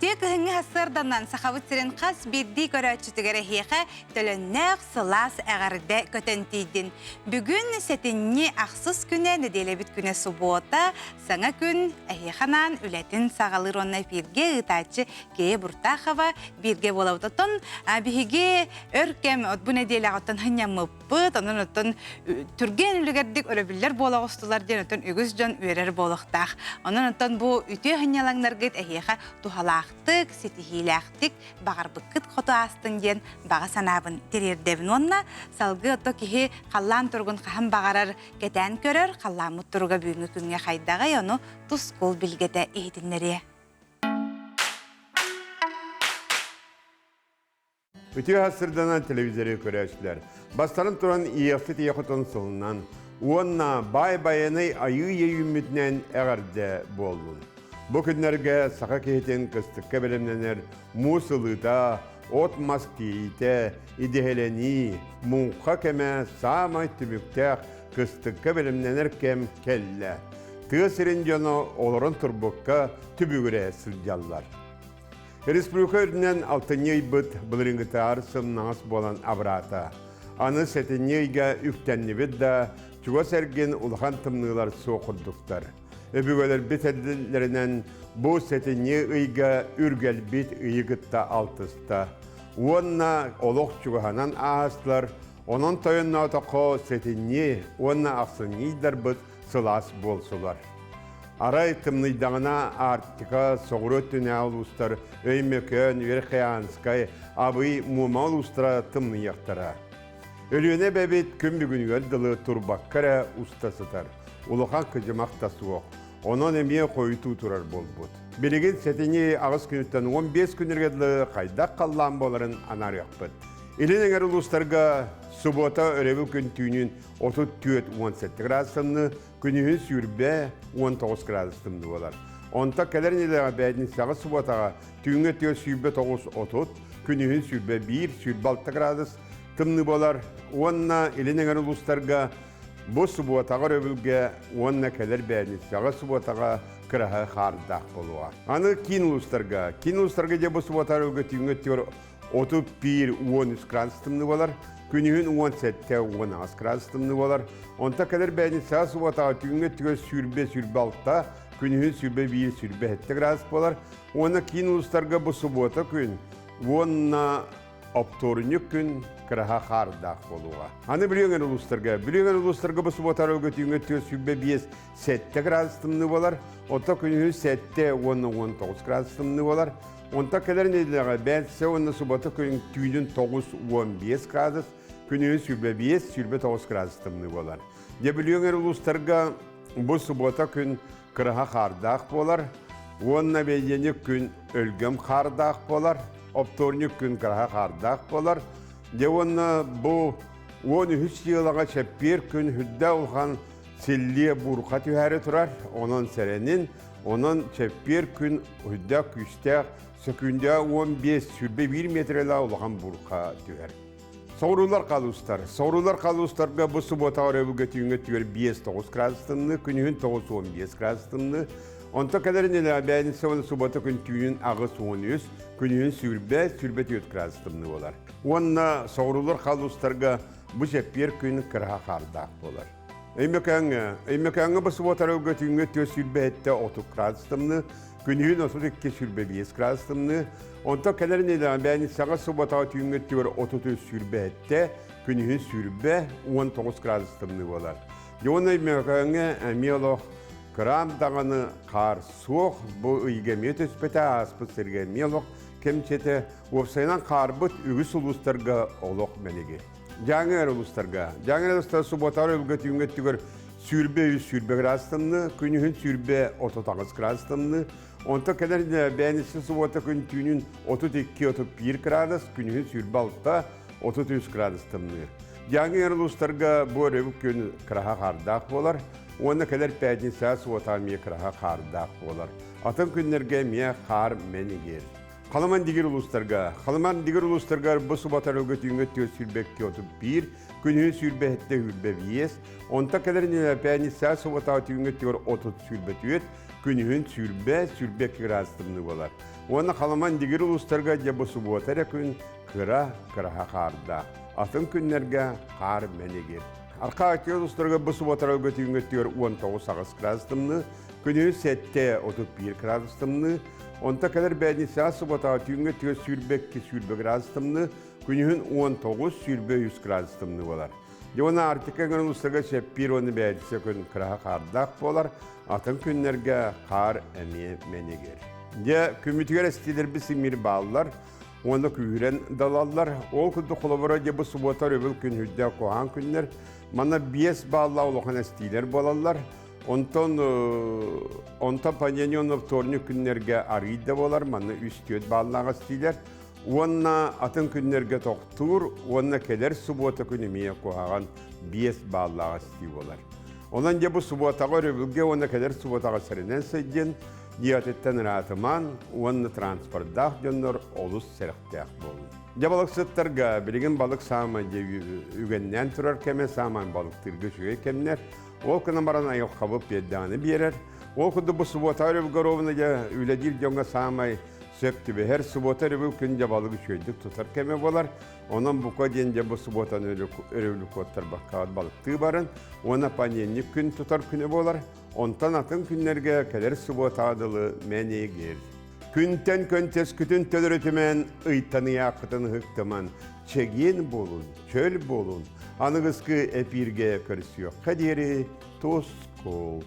Ütüye kıhınғы hasırdandan saxavıtsırın qas birdi köröçütügere hiyəqə tölönнәq sılas əğərdə kötöntiydin. Bugün setinni axsız küne nedelebit küne subota, sana gün hiyəqanan ületin sağalır onna birge ıtaçı keye burtaxava birge bolavutun. Bihige örkem bu nedele ağıtın hınyamıppıt, onun otun türgen ülügerdik öröbüller bolağıstular den otun ügüz can üyerer bolaqtaq. Onun otun bu ütüye hınyalanlar git hiyəqa tuhalaqtık, setihiləqtik, bağırbıkkıt qotu astın den bağı sanabın tererdevin onna salgı oto kihi qallan turgun qaham bağarar geten körör, qallan mutturuga büyüngü künge qaydağa onu tuskul bilgede ehdinleri. Ütüye hasırdanan televizyonu köreçler. Bastarın turan iyaqsit iyaqıtın sılınan, onna bay-bayanay ayı yeyümütnen eğerde bolun. Bu günlerge sağa kehiten kıstıkka bilimlenir, musılıda, ot maskiyite, ideheleni, munqa keme samay tümüktek kıstıkka bilimlenirkem kelle. Tığısırın canı olurun turbukka tübügüre sıljallar. Respublika örünen altınıy bıt bılırıngıtar sımnağız bolan abrata. Anı setiniyga üktennibid da çuva sergin ulhan tımnılar soğurduktar. Öbügeler bitedilerinden bu setiniyga ürgel bit ıyıgıtta altısta. Onna oluq çuvahanan ağızlar, onun toyunna otaqo setiniy, onna aksıniyder bıt sılas bolsular. Aray tımnıydağına artika soğuru tüne ulustar, öymökön, verxeyanskay, abıy muma ulustra tımnıyaqtara. Ölüne bebit kümbügün göldülı turbakkara ustasıtar. Uluğan kıcımakta soğuk. Onun emeye koyutu turar bolbut. Biligin setini ağız günütten 15 günürgedli qaydak kallan boların anar yakpıt. İlin ulustarga subota örevi gün tüyünün 34-17 gradısını, günühün sürbe 19 gradısını bolar. Onta kelerin ile bədin sağı subotağa tüyünü tüyü sürbe 9-30, günühün sürbe 1-6 gradıs tımны bolar. Onna ilin ulustarga bu subotağa öbülge onna keler bədin sağı subotağa kırağı xardaq boluğa. Anı kin ulustarga de bu subotağa öbülge tüyünü tüyü 31-13 gradısını bolar. Günühün 17-16 gradısını bolar. Onta kadar bədin sağı subotağa tüyünü tüyü sürbe 6'da, günühün sürbe 1-7 gradus bolar. Ona kin ulustarga bu subota gün, onna optorunuk gün kırağı xardaq boluğa. Anı biliyorlar ulustarga bu subota tüyünü tüyü sürbe 7 gradusını bolar. Onta günühün 7-19 gradusını bolar. Onta kadar nedilere bədse onna subota gün tüyünün 9-15 gradus, günühün sürbe 9 gradusını bolar. De biliyorlar ulustarga bu subota gün kırağı xardaq bolar. Onna belyenik gün ölgem xardaq bolar. Optornik gün kırağı xardaq bolar. De onna bu 13 yılağa çepir gün hüdde olğan silliye burqa tühəri turar. Onun serenin, onun çepir gün hüdde küste sökünde 15 sürbe 1 metrela olğan burqa tühər. Soğrular kalustarga bu subota öbülge tüyünge tüyür 5-9 gradusını, günühün 9-15 gradusını. Onta kadar neler bədinse onu subota gün tüyün ağız 13, günühün sürbe 4 gradusını bolar. Onna soğrular kalustarga bu sepir gün kırağı xardaq bolar. Eymekanga bu subota öbülge tüyünge tüyür sürbe 30 gradusını, günühün 32 sürbe 5 gradusını. Onta kadar neler beni sağa subota tüyünge tüyür 33 sürbe ette, günühün sürbe 19 gradusını bolar. Yona eymekanga emiyaloq kıram dağını qar soğuk, bu iygemet üspete aspı sergemiyaloq, kemçete ofsaynan qarbıt ügüs ulustarga oloq menege. Jangar ulustarga subota öbülge tüyünge tüyür sürbe gradusını, günühün sürbe 39 gradusını. Onta kadar bənisi subota gün tüyünün 32-31 gradus, günühün sürbe 6'da 33 gradusını. Jangar ulustarga bu revuk gün kırağı xardaq bolar. Ona kadar bədin sağı subota miye kırağı xardaq bolar. Atın günlerge miye xar menigir. Xalaman digir ulustarga bu subota revuk tüyünge tüyü sürbe 31, günühün sürbe 7 hürbe 5. Onta kadar bəni sağı subota tüyünge tüyür 30 sürbe 4, күнүһүн сүрбе кырастымны болар. Оны халаман дигер улустарга жабы суббота күн кыраха қарда. Атын күннерге қар менегер. Арқа атер улустарга бу суббота көтүнгөттөр 19 градустымны, күнү сетте 31 градустымны, онта кадar бәдниса суббота түнгөттөр сүрбе градустымны, күнүһүн 19 сүрбе 100 градустымны болар. Жона артыка гын улустарга сеппир оны бәдниса күн кыраха қардақ болар, атын күннерге қар әме менегер. Де күмүтүгер стилер бисимир баллар, оны күйрен далалар, ол күнді құлабыра де бұл суббота өбіл күн хүдде қоған күнлер, мана 5 балла олуған стилер болалар, онтан паненионы вторник күнлерге арыйда болар, мана 3-4 баллаға стилер, онна атын күнлерге тоқтур, онна келер суббота күнімеге қоған 5 баллаға стил болар. Онан де бұл субботаға өбілге, онна келер субботаға сәрінен сөйден, Диатеттен ратыман, оны транспорттақ жонлар олыс сәріқтәқ болу. Жабалық сыттарға білген балық сама үгеннен тұрар кәме саман балықтырғы жүге кәмнер. Ол күні баран айық қабып бедданы берер. Ол күнді бұл суббота өріп үләділ жоңға самай сөпті бәр суббота өріп күн жабалық шөлдік тұтар кәме болар. Онан бұқа ден жабы субботан өрілік оттар баққағат балықты барын. Оны паненік күн тұтар күні болар. Онтан атын күннерге кәлер суббота адылы мәнегер. Күнтен көнтес күтін төлірітімен ұйтаны яқытын ғықтыман. Чеген болун, чөл болун. Анығызқы әпирге көрсіё. Қадері тос қол.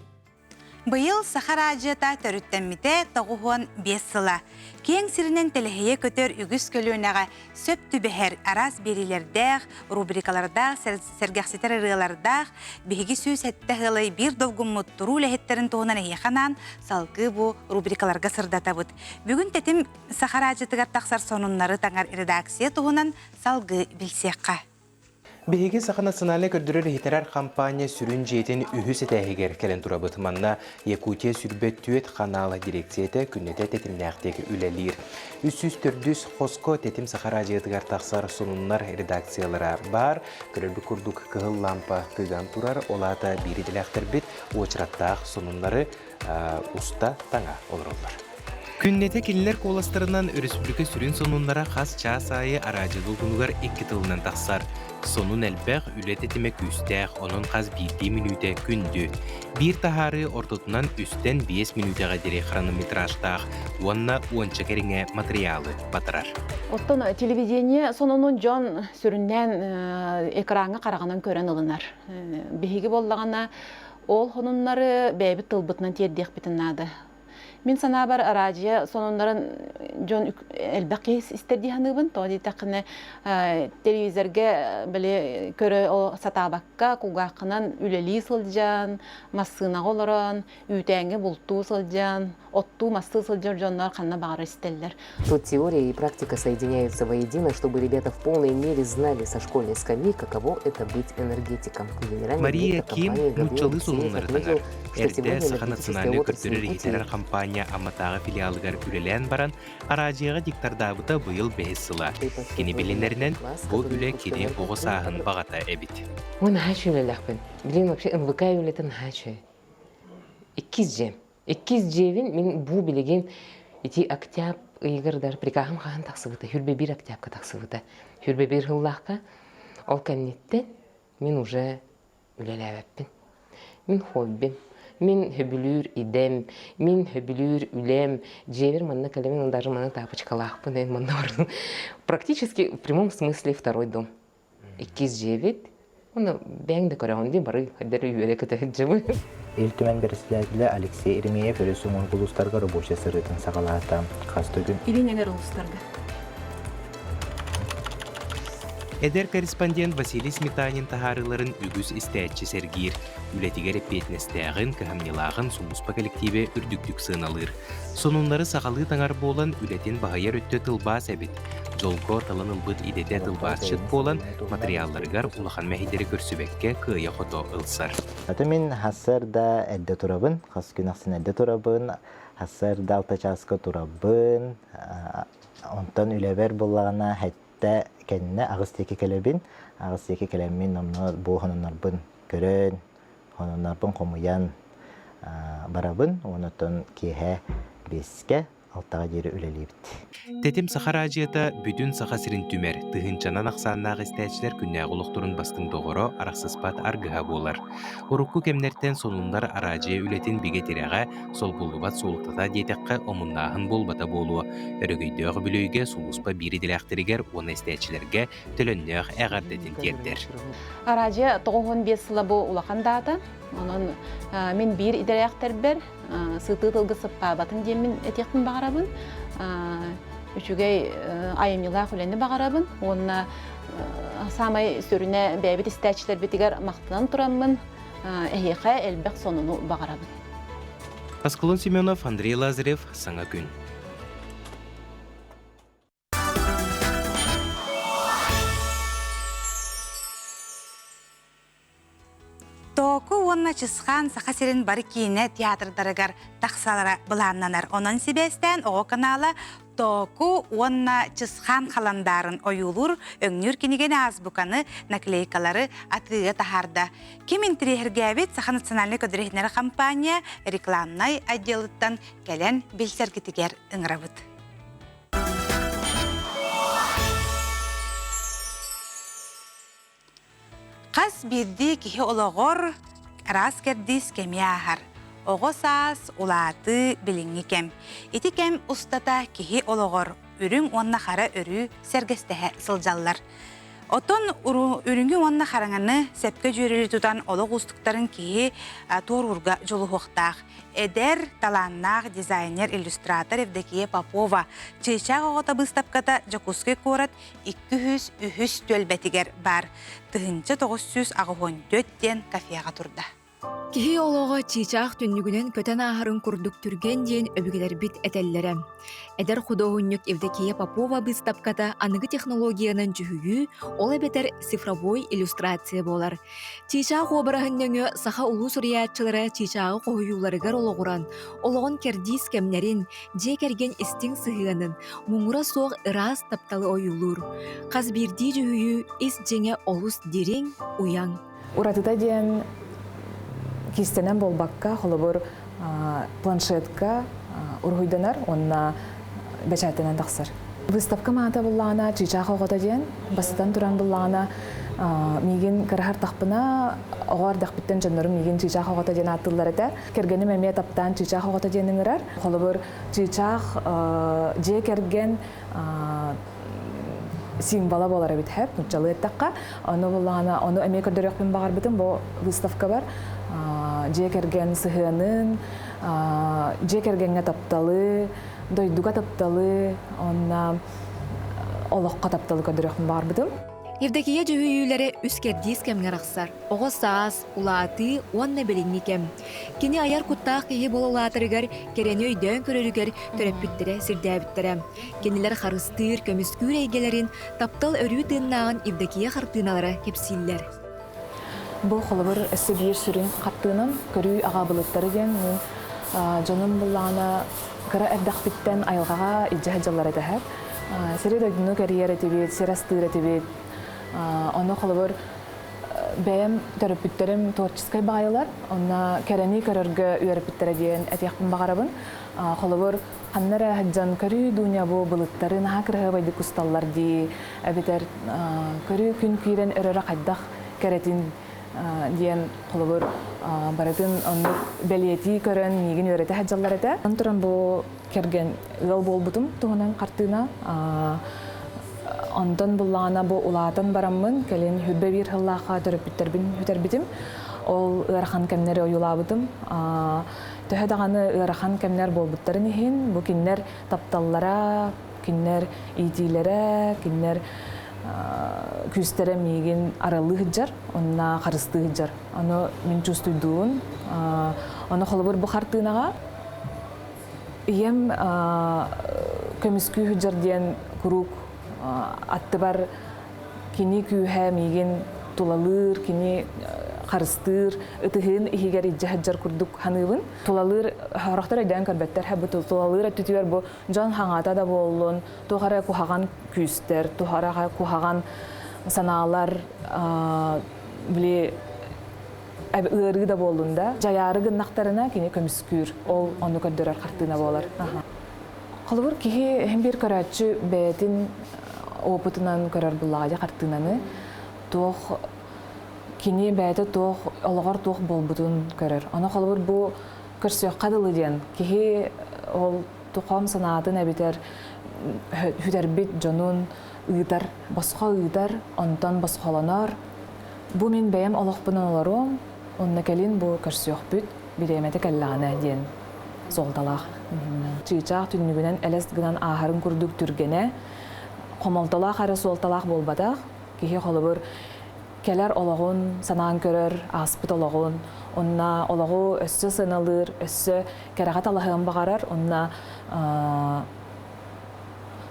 Быйыл Сахара ажыта төрүттәммите 95 сыла. Кең сиринен телехие көтөр үгіс көлүүнәға сөп түбәһәр арас берилердәг, рубрикалардәг, сәргәхсетер ырылардәг, биһиги сүз әттә хылай бир довгун муттуру ләһеттерин туһунан яханан салкы бу рубрикаларга сырдатабыт. Бүгүн тетим Сахара ажытыгар тахсар сонуннары таңар редакция туһунан салгы билсекка. Биһиги Саха национальный көрдүрөр хитерар компания сүрүн жейтин үһүс этәһигер келен турабыт манна Якутия сүрбет түет канала дирекцияте күннете тетимнәктеги үлелир. 304 хоско тетим Сахара ажытыгар тахсар сонуннар редакциялара бар. Көрөрбү курдук кыгыл лампа тыган турар олата биридиләктер бит очраттах сонуннары уста таңа олороллар. Күннете келінер коластарынан республика сүрін сонунлара қас час айы арачылы күнігер 2 тылынан тақсар. Сонун әлбәқ үлететіме күстәқ, onun қаз 1 минуте күнді. Bir тахары ортотынан үстен 5 минутаға дере хронометражтақ, онна 10 керіңе материалы батырар. Оттон телевидение сонунун жон сүрүннен экранга караганан көрөн ылынар. Биһиги боллагана ол хонуннары бәйбит тылбытынан тиердек битиннады. Мен сана бар радио сонунларын жон элбәкес истердиһаныбын, тоди тақны телевизорга биле көрө о сатабакка кугакынан үлели сылжан, массына олорон, үтәңге булту сылжан, отту массы сылжар жоннар канна бары истеллер. Тут теория и практика соединяются воедино, чтобы ребята в полной мере знали со школьной скамьи, каково это быть энергетиком. Мария Ким мучалы сонунлары таңар. Эрде Саха национальный көрдүрөр хитерар компания Аматағы филиалыгар үлелен баран, арадияға диктардабыта бұйыл 5 сыла. Кені беленлерінен бұл үле кене оғы сағын бағата әбіт. Оны хачу үлеләқпін. Білен, вообще, МВК үлетін хачу. 2 жевін мен бұл білеген ити октяб ұйғырдар прикағым қаған тақсывыта. Хүрбе 1 октябқа тақсывыта. Хүрбе 1 ғыллаққа ол кәмнеттен мен уже үлеләвәппін. Мен хоббим. Мен хөбүлүр идем, мен хөбүлүр үлем, жевер манна калемен он даже манна тапочкалахпын, манна орын. Практически в прямом смысле второй дом. Иккиз жевет, оны бәңді көрәуінде бары хаддары үйеле көтәхіджімі. Элтүмен берсіләділі Алексей Ирмеев өресу мұнғылыстарға рабочий сырытын сағалата қасты күн. Илинеңер ұлыстарға. Эдер корреспондент Василий Сметанин тахарыларын үгіз істәтчі сәргейр. Үлетігер эппетнестәғын, кәхамнелағын сумуспа коллективе үрдіктік сыналыр. Сонунлары сағалы таңар болан үлетін бағайар өтті тылбас әбіт. Жолко талын ылбыт идеде тылбас шыт болан материалларығар улахан мәхидері көрсібекке күйе қото ылсар. Аты мен хассарда әдді тұрабын, қас күн ақсын әдді тұрабын, хассарда алта часқа тұрабын, онтан үләбер болағына әтті кәніне ағыз теке кәлебін, ағыз теке кәлемін онны бұл хононарбын көрін, хононарбын қомыян, барабын, онотон кеһе беске алтаға жері үлелейбіт. Тетим сахара ажыята бүтүн саха сирин түмер, тыһынчанан аксааннаах истээчилер күннääк олохторун бастың доғоро арахсыспат аргыһа буолар. Урукку кемнертен сонунлар аражыя үлетин биге тирэҕэ сол буллубат суолтата диэтэххэ омуннааһын болбата буолуо. Өрөгөйдөөх бүлөйгэ сулуспа бири дилээхтеригер уона истээчилерге төлөннөөх эҕардетин тиэрдер. Аражы 95 сыла бу улахан дата. Онон мен бир идеряхтербер сыты тылгысып батын демин этехтин багарабын. Үчүгей айымыла хүленди багарабын. Онна самай сөрүнө бэбит истээчилер битигер мактанан тураммын. Эхиха элбек сонуну багарабын. Асколон Семенов, Андрей Лазарев, Саңа күн. Току онна чысхан сахасерин бары кийине театрдарыгар тахсалара быланнанар. Онон себестен оҕо канала Току онна чысхан халандарын оюлур өңнүр киниген азбуканы наклейкалары атыга тахарда. Кимин тирихергәбит Саха национальный көдөрехнер компания рекламнай отделыттан келен билсергитигер ыңырабыт. Қас бирди кихи олоғор, рас кердис кеми ахар. Оғо саас улаты билинги кем. Ити кем устата кихи олоғор, үрүң онна хара өрү сергестеhe сылжаллар. Отон үрүңі онна хараңаны сәпке жөрелі тұтан олық ұстықтарын кихи торурга жолу хоқтақ. Эдер таланнақ дизайнер, иллюстратор Евдокия Попова. Чыйчақ оғыта бұстапката жакускай корат 200 төлбәтігер бар. Тыгынчы 914 кафеға турда. Кихи олоға чыйчақ түннігінен көтен ахарын курдук түрген дейін өбігілер бит әтәлләрі. Эдер художник Евдокия Попова бұстапката анығы технологияның жүхүйі, ол әбетер цифровой иллюстрация болар. Чыйчақ обырағынныңы саха улу сүриятчылары чыйчағы қойыларығар олығыран, олығын кердис кемнерін, же керген істің сығығанын, мұңыра соқ ырас тапталы ойылыр. Қаз бірді жүхүйі іс жеңе олыс дерің уяң. Уратыда дейін кистенен болбакка, холобор планшетка ургуйданар, онна бәчәтенен тақсыр. Выставка маата боллағана чыйчақ оғыта дейін, басытан туран боллағана миген кірхар тақпына оғар дақпіттен жаннырым миген чыйчақ оғыта дейін аттылар әті. Кергені мәме таптан чыйчақ оғыта дейін ыңырар. Холобор чыйчақ же керген символа болар бит хэп, нучалы эттаққа. Оны боллағана, оны әме көрдөрөкпен бағар бітін, бұл выставка бар. Же керген сыхынын, же кергенге тапталы, дойдуга тапталы, онна олыққа тапталы көрдөрөкпен бағар бітін. Евдокия жүхүйілері үскердис кемгер ақсар. Оғы саас, улаты, онна білінні кем. Кені аяр құттақ кейі болалатырығар, керені өйден көрерігер төрөппіттері сірдәбіттері. Кенілер қарыстыр, көміскүр әйгелерін таптал өрі тыыннағын Евдокия қартыналары кепсиллер. Бұл қолыбыр әсі бейір сүрін қаттığынан көрі аға бұлыттары ден, жоным бұллағына кіра әрдақпіттен айылғаға иджа жалар әтәхәп. Сері дөйдіні кәрiyер әтебет, серастыр әтебет. Оны қолыбыр бәйім төріпіттерім творческай бағайлар. Оны кәрәні көріргі үйеріпіттері ден әтеқпін бағарабын. Қолыбыр қаннары әджан көрі дүния бұл бұлыттары наға кірігі байды күсталлар дей. Әбетер көрі күн күйрен өрірі қайдақ кәретін диен қолыбыр баратын оны бәлиеті көрін меген өреті әджалар әті. Антыран бұл керген ұл бол бұтым тұғынан қартына. Ondan bullağına bu ulağdan baramın, kelin hübbe bir hıllağa törüpütterbittim. Ol ırahan kemleri oyulabıdım. Töhe dağını ırahan kemler bolbutların ihin. Bu kinler taptallara, kinler itilere, kinler küstere migin aralı hıcar, onna karıstı hıcar. Onu min çustuyduğun, onu kolubur bu kartığınağa. İyem kömüskü hıcar diyen kuruk, atты бар кини күйхә миген тулалыр, кини қарыстыр, ытыхын ихигер иджахаджар күрдік ханыбын. Тулалыр харақтар айдан көрбеттер, хәбі тулалыр әттүтігер бұл жан хаңата да болуын, туғара кухаған күйістер, туғара кухаған саналар, біле ыры да болунда. Жаяры гыннактарына кини көмүскүр. Ол ону көрдөрөр картына болар. Холбур кихи бир көрөчү бетин опытынан көрөр буллага картынаны. Тох кини бәті тоқ, олығар тоқ болбутун көрір. Ана холбур бу көрсөкка дылы ден. Кихи ол тоқам санаатын әбитер хүдербит жонун ыйтар, басқа ыйтар, онтан басқаланар. Бу мен бәйім олықпынан оларым, онна кәлін бу көрсөк бүт биреметі кәллағына ден золдалақ. Чыйчақ түннігінен әлес гынан ахарын күрдік түргене, қомалталақ әрі солталақ болбадақ. Кихи холбур келер олағын санаан көрөр, аспыт олағын, онна олағу өссө сыналыр, өссө кәрәғат алағын бағарар, онна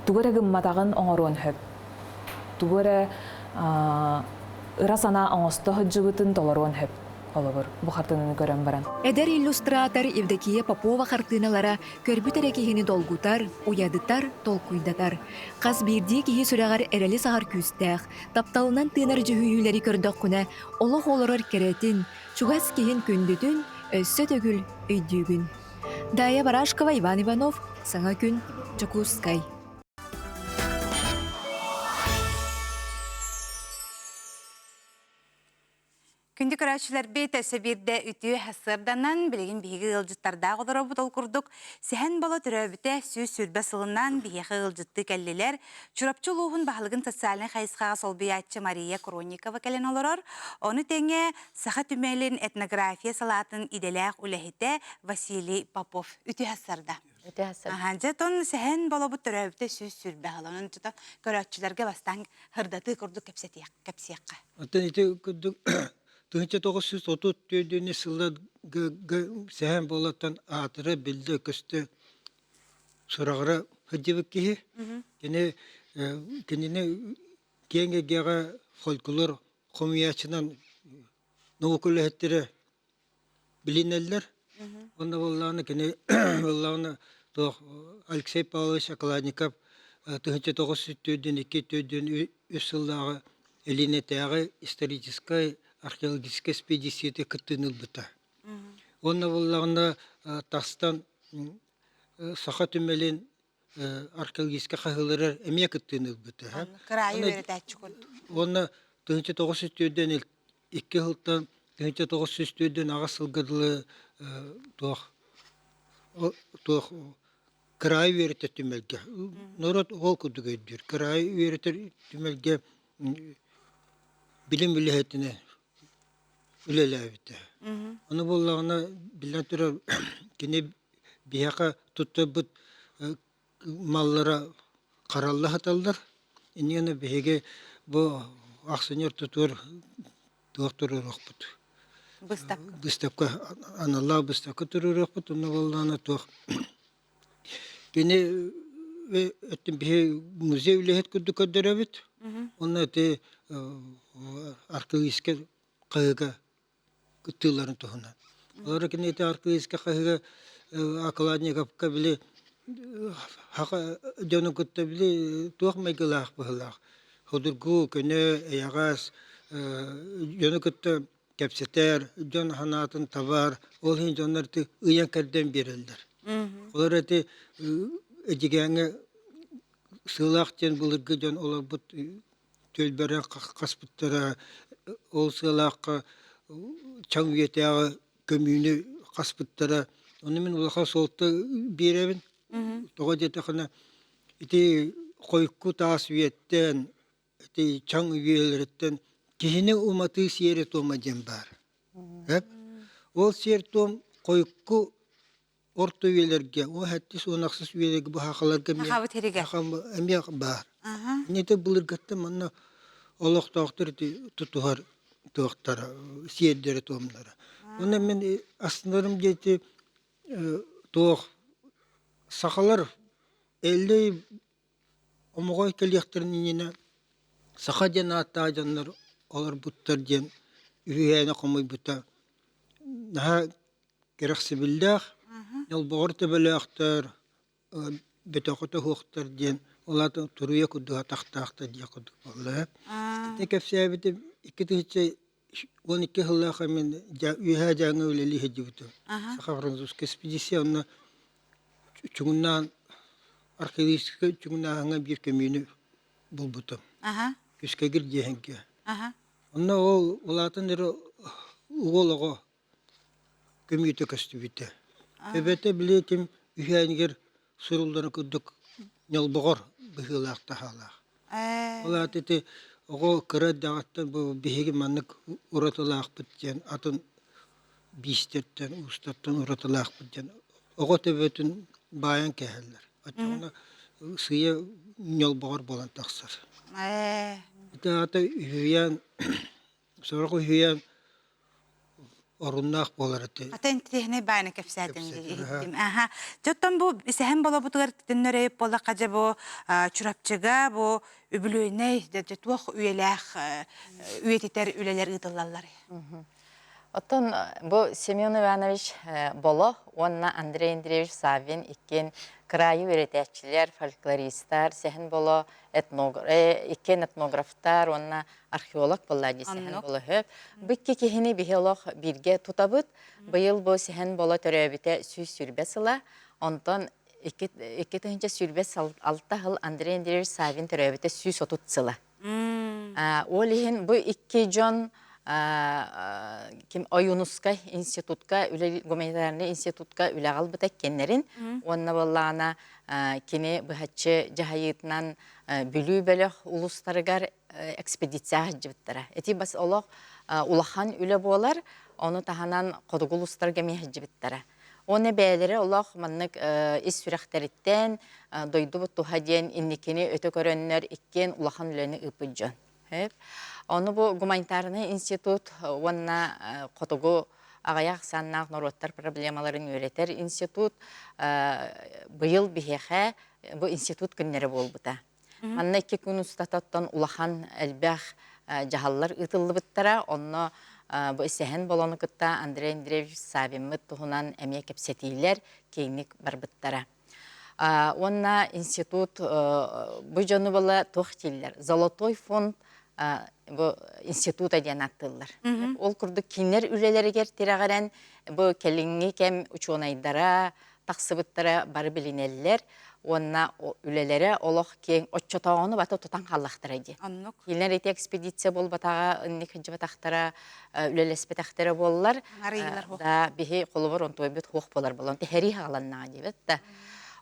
тугөрі гымматағын оңаруын хөп. Тугөрі ыра сана оңосты хөджігітін толаруын хөп. Олығыр, бұ қартынын көрен баран. Эдер иллюстратор Евдокия Попова қартыналара көрбүтәрі кихини долгутар, уядытар, толкуйдатар. Қаз бирди кихи сүрәғар әрәлі сағар күстәқ, тапталынан тынар жүхүйілері көрдіқ күні, олық олырыр керетін, чугас кихин күндүтін, өссө төгіл өйдігін. Дая Барашкова, Иван Иванов, Саңа күн, Чокускай. Күнді көрәшілер бейт өсі бірді үтіі әсірданан білеген бейгі ғылжыттарда ғылыры бұтыл күрдік. Сәхен бала түрәбіті сөз сүрбә сылынан бейгі ғылжытты кәллелер. Чурапчы луғын бағылығын социалын қайысқаға сол бейатчы Мария Кроникова кәлен олырыр. Оны тәңе сақа түмәлін этнография салатын иделәқ үләхеті Василий Попов үтіі әсірда. Жетон сәхен бала бұт түрәбіті сөз сүрбә ғылығын көрәшілерге бастан ғырдаты күрдік кәпсетияқ. Тыңча 934 сылда сәһән болаттан атыры билді көсті сұрағыра хөдебік кейі. Кеніне кеңге геға фольклор қомиячынан науқылы әттері білінелер. Онда болағына кене болағына Алексей Павлович Акладников тыңча 934 сылдағы Элине тәғы историческая археологическая экспедиция кыттыныл бұта. Онна болағына тастан сақа түмелен археологическая қағылырар әме кыттыныл бұта. Қырайы өрет әтчі көрді. Онна 1904-ден 2 жылдан 1904-ден аға сылғыдылы қырайы өрет түмелге. Нұрат ол күдігі өйдір. Қырайы өрет түмелге билим үләһетіне үләләбіті. Оны болағына білен түрі кене бияқа тұтты бұд маллара қаралла хаталдар. Инені бейге бұл ақсынер тұтыр доқтыры роқ бұд. Бұстапқа, аналла бұстапқа тұры роқ бұд. Оны болағына тоқ. Кене өттім бейге музей үләхет күдді көддір әбіт. Оны әте археологический қағыға күттілерін тұхынан. Олар кені әте археологический қағыға Акладниковқа біле жоны күтті біле туақ мәйгілақ бұғылақ. Құдыргу, көне, әяғас, жоны күтті кәпсетер, жон ханатын тавар, ол хен жонларды ұян кәрден берілдір. Олар әте әдегәңі сылақтен бұлырғы жон олар бұд төлбәрі қаспыттары, ол сылаққа чаң ветяғы көмүйіні қаспыттары. Оны мен олаға солты беремін. Тоға деті қана қойқу таас веттен, чаң үйелереттен кешіне уматы сері тома ден бар. Ол сері том қойқу орты үйелерге, о әтті сонақсыз үйелерге бұл хақаларға әмек бар. Нете бұлырғатты мұнна олық-тоқтыр тұтуғар тоқтары, сиеддері томлары. Оны мен астындарым деті тоқ сақалар әлі омығай кәліқтірін енені сақа ден атта жанлар олар бұттар ден үйәне қомай бұта. Наға керексе білдіғ, ел бұғыр төбілі ақтар, бетоқыты хуқтар ден оларды тұруя күдіға тақтақты дия күдік болды. Кәпсі әбіті 2-тіғітше 12 хыллаха мен үһә жаңы үлели хеҗибүтү. Ага. Саха французский экспедиция чугуннан археологический чугуннан бир кемени булбуту. Ага. Күскегир дегенге. Ага. Онна ол улатын эре уголого көмүйте көстүбүтө. Эбете билетим үһәнигер сурулдарын күдүк нялбогор быһылакта халах. Улатыты ого кырат дагаттан бу биһиги маннык уратылаак биткен атын бистеттен устаттан уратылаак биткен. Ого төбөтүн баян кәһәлләр. Ачуна сыя нялбогор болан таксар. Ата үһән сорго үһән оруннах боларыты. Атын тихне байны кепсәдин дим. Аха. Жоттон бу сәһәм бола бутугар төннөрөйүп бола кажа бу чурапчыга бу үбүлөйнәй дә тух үеләх үетитер үлеләр ытыллалар. Оттон бу Семен Иванович Боло, онна Андрей Андреевич Савин иккен крайы өретәчиләр, фольклористар, сәһен боло иккен этнографтар, онна археолог боллади сәһен боло хөп. Бикке кехини биолог бирге тутабыт. Быйыл бу сәһен боло төрөбите сүз сүрбесила. Онтон 2-нче сүрбес 6 хыл Андрей Андреевич Савин төрөбите сүз отутсыла. Олиһин бу 2 жон ким Оюнуска институтка, гуманитарный институтка үләгал бит кеннерин, онна боллана кини бахачы жахайытнан бүлүү бөлөк улустарыгар экспедиция хаҗбыттара. Эти бас олог улахан үле болар, оны таханан кодугулустарга мехҗбыттара. Оны бәйләре олог маннык ис сүрәхтәриттән дойду бу тухаден инникини өтө көрөннөр иккен улахан үлени ыпыҗан. Оны бу гуманитарный институт, онна котугу агаяк саннак народтар проблемаларын өйрәтер институт, быйыл бихәхә бу институт көннәре булбыта. Манна 2 күн устататтан улахан әлбәх жаһаллар ытыллы биттара, онны бу сәһен болоны кытта Андрей Андреевич Савин тухунан әмия кепсетиләр кейник бар биттара. Онна институт бу җаны була тохтилләр. Золотой фонд bu instituta diyen attıllar. Ol kurduk kinler üleleriger tiragaren bu kelingi kem uçunaydara, taksıbıttara barı bilineller. Onna ülelere olaq ken oççotağını batı tutan hallaqtıraydı. Kinler eti ekspedisiya bol batağa, ınnik hıncı bataqtara, ülelespe taxtara bollar. Da bihi kolu var, on toybet hoq bolar bolon. Teheri hağlanna diyet.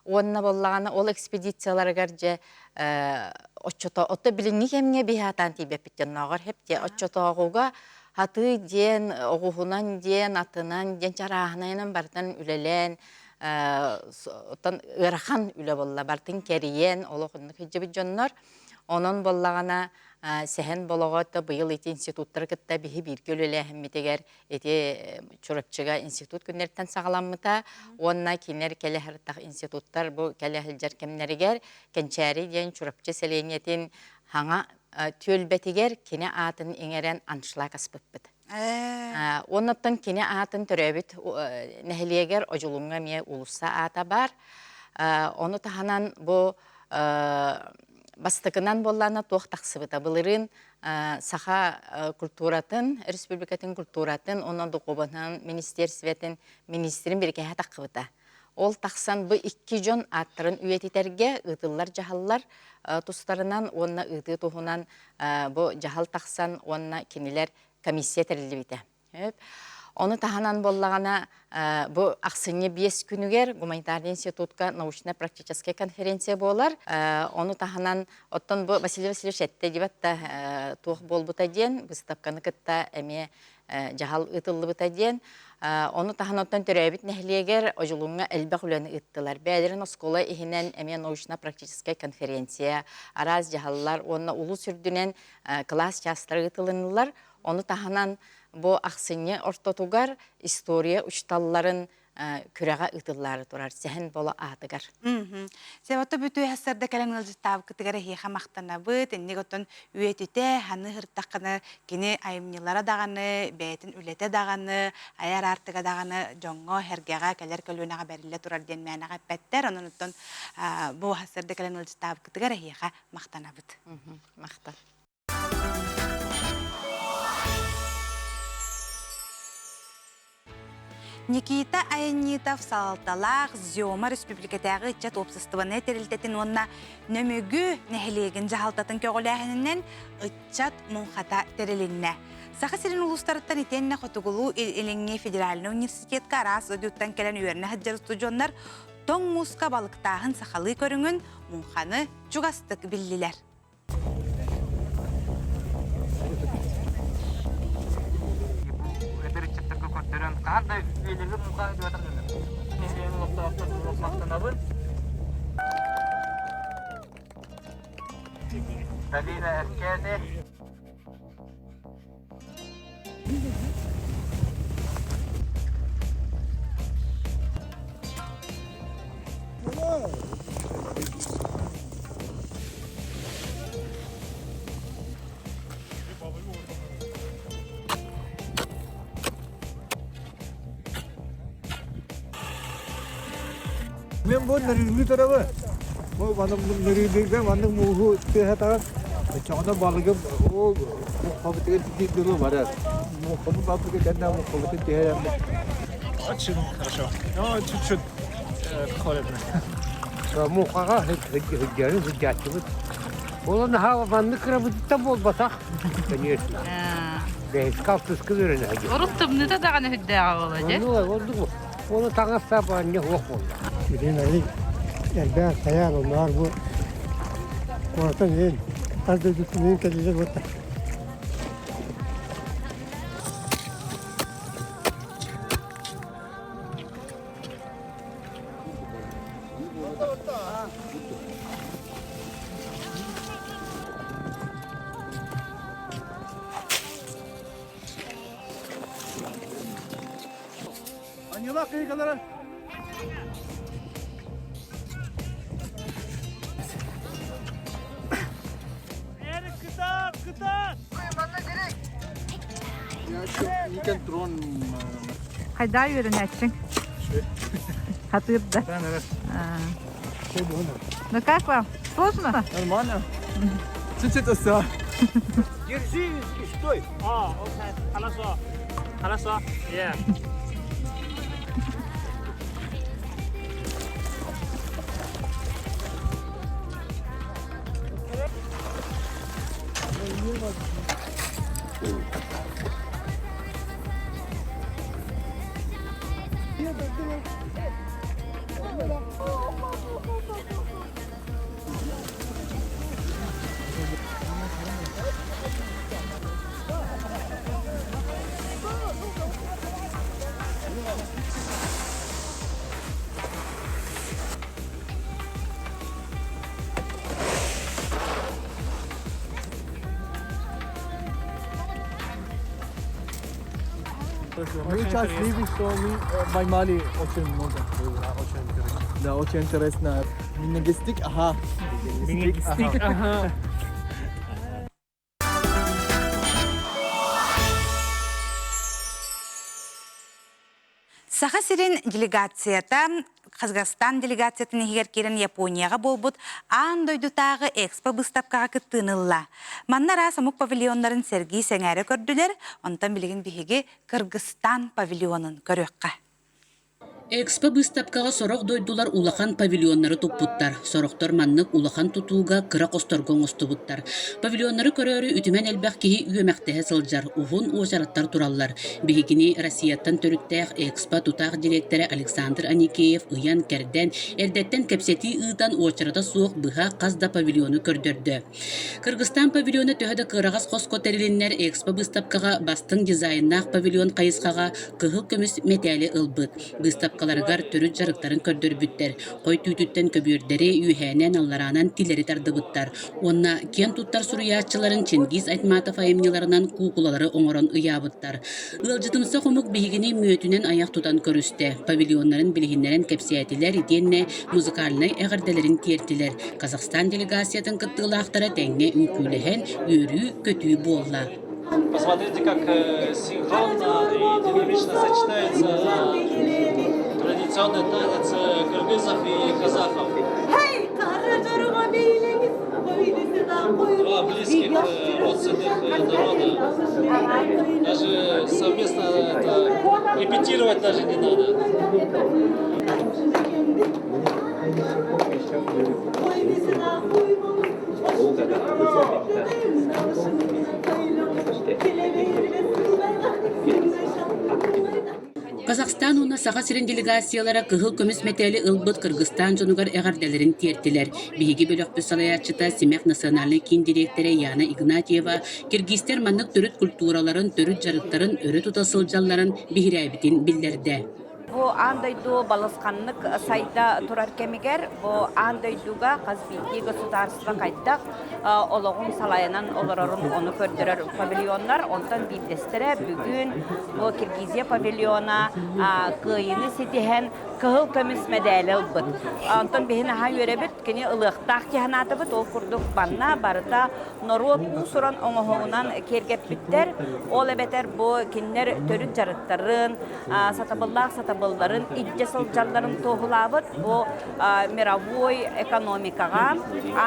Onna bollağına ol ekspedisiyalara garca otta bilingi kemge bihatan tibe bitten nağar hep de oççotağuga hatı diyen, oğuhunan diyen, atınan diyen, çarahınayla bardan ülelen, otan ırahan üle bolla, bardan keriyen, oluğunluk hıcı jonlar. Onun bollağına sehen bolağı bıyıl eti institutları kıtta bihi bir gölüle hemmiteger eti çorapçıga institut günlerden sağlanmıta. Onna kinler kele hartaq institutlar bu kele hiljar kemneriger kençeri diyen çorapçı seleniyetin hana tölbetiger kine atın ingeren anşlak aspıppıt. Onattan kine atın töröbüt nehliyeger oculunga miye ulusa ata bar. Onu tahanan bu Bastıkından bollana toğ taqsıbıta. Bılırın saha kulturatın, Respublikatın kulturatın, ondan da qobanın, ministersvetin, ministerin bir kehe taqıbıta. Ol taqsan bu 2 jon attırın üyetiterge ıtıllar, jahallar tustarından, onna ıtı tuğunan bu jahal taqsan, onna kiniler komissiya terilli bite. Onu tahanan bollağına bu aksınye 5 günüger Гуманитарный институтка научно-практическая конференция болар. Onu tahanan oттан bu Василий Васильевич etте дебатта тух болбута ден, выставканы кытта эме жахал ытыллы бута ден. Onu tahanаттан төрөбүт нехлиегер ожулунга элбек үлөні ыттылар. Бәлерин оскола ихинен эме научно-практическая конференция, араз жахаллар, онна улу сүрдүнен класс частары ытылынылар. Onu tahanan bu aksınye ortotugар история учталларын күрәгә ытыллары турар. Сәһен бола атыгар. Сәватта бүтү хәсәрдә кәләңнәл җитаб кытыгары хиха мактана бит, иннеготон үетите, ханы хыртакны, кини айымнылара даганы, бәйтин үлете даганы, аяр артыга даганы, жоңго хергәгә кәләр көлүнәгә бәрилле турар дигән мәнәгә бәттәр, оннан бу хәсәрдә кәләңнәл җитаб кытыгары хиха мактана бит. Мактан. Никита Аянитов Салталах Зёма Республикатағы итчат опсыстываны терилтетін онна нөмігі нәхілеген жағалтатын көгіләхінінен итчат мұнхата терилінне. Сақы сирин улустарыттан итенне хотугулу Илинге Федеральный университетка арас өдюттан келен үйеріне хаджар студионлар тоң муска балықтағын сақалы көріңін мұнханы чугастық білілер. Қандай үйлерге мұқа өтіп жатыр. Далина әскерде. Мен бұл нөрілгі тарабы. Бұл нөрілгі маңның мұғы тегатаған. Чоғына балығым, ол қабытыға дейділі бар. Мұқымы бабыға кәнді мұқымы тегатаған. Очень хорошо. Но чуть-чуть холодно. Мұқаға хүггерін хүггәтті бұд. Оланы хавабанды қырабыдықта болбасақ, конечно. Бәйіз қалтысқы өріне. Ұрықтымны да дағаны хүддәға болады. Onu tanışsa bana ne yok oldu. Gidin Ali, elbette sayar onlar bu. Orta değil, az da tutmayın kediler burada. Bak iyi kadar. Kıtar. Ya şu weekend drone. Hayda yürünetsin. Hatırda. Evet. Ну как вам? Сложно? Нормально. Чуть-чуть осталось. Держи, стой. Окей. Хорошо. Хорошо. Yeah. Мы сейчас видим, что мы поймали очень много. Да, очень интересно. Минигестик, ага. Минигестик, ага. Саха сирин делегацията, Казахстан делегациятын егер керен Японияға болбут, аан дойдутағы экспо выставкаға кыттынылла. Маннара самук павильонларын Сергей Сәңәрі көрділер, онтан білген бігеге Кыргызстан павильонын көрөкқа. Экспо выставкаға сорок дойдулар улахан павильоннары туппуттар. Сороктор маннык улахан тутууга кыра косторгон остубуттар. Павильоннары көрөрү үтүмен элбэх киһи үөмэхтэһэ сылдьар, ухун уочараттар тураллар. Бихигини Россияттан төрүттэх экспо тутаах директоры Александр Аникеев ыян керден, эрдеттен кепсети ыытан уочарата суох быха казда павильону көрдөрдө. Кыргызстан павильону төһөдө кырагас коско терилиннер экспо выставкаға бастың дизайннаах павильон кайыскага кыһыл көмүс метели ылбыт. Каларгар төрүт жарыктарын көрдөрбүттер. Кой түтүттен көбүрдери үйхэнен алларанан тилери тардыбыттар. Онна кен туттар суруячыларын Чингиз Айтматов айымныларынан кукулалары оңорон ыябыттар. Ылжытымсы хомук бигини мүөтүнен аяк тутан көрүстө. Павильоннарын билигиннерен кепсиятилер иденне музыкальный эгерделерин тиертилер. Казахстан делегациятын кыттыылаактара теңне үкүлэхэн үйрүү көтүү болла. Посмотрите, как синхронно и динамично сочетается традиционный танец кыргызов и казахов. Два близких родственных народа. Даже совместно репетировать даже не надо. Казахстан уна саға сирен делегациялара кыгыл көміс метели ылбыт Кыргызстан жонугар эгарделерин тиертилер. Биһиги бөлөкпү салаячыта Семек национальный кин директоры Яна Игнатьева киргизтер маннык төрүт культураларын, төрүт жарыктарын, өрө тутасылжалларын бихирәбитин билдерде. Бу андойду балысқанлык сайда турар кемигер, бу андойдуга казбийти государство кайдак ологун салайынан олорорун оны көрдөрөр павильоннар, онтан билдестере бүгүн бу Киргизия павильона кыйыны сетихен кыгыл көмүс медали ылбыт. Онтан бихин ха юребит кини ылыктак киханатыбыт ол курдук банна барыта нору суран оңоһуунан кергеппиттер. Ол эбетер бу киннер төрүт жарыктарын сатабылларын итже сылжалларын тоғылабыт. Бу мировой экономикага,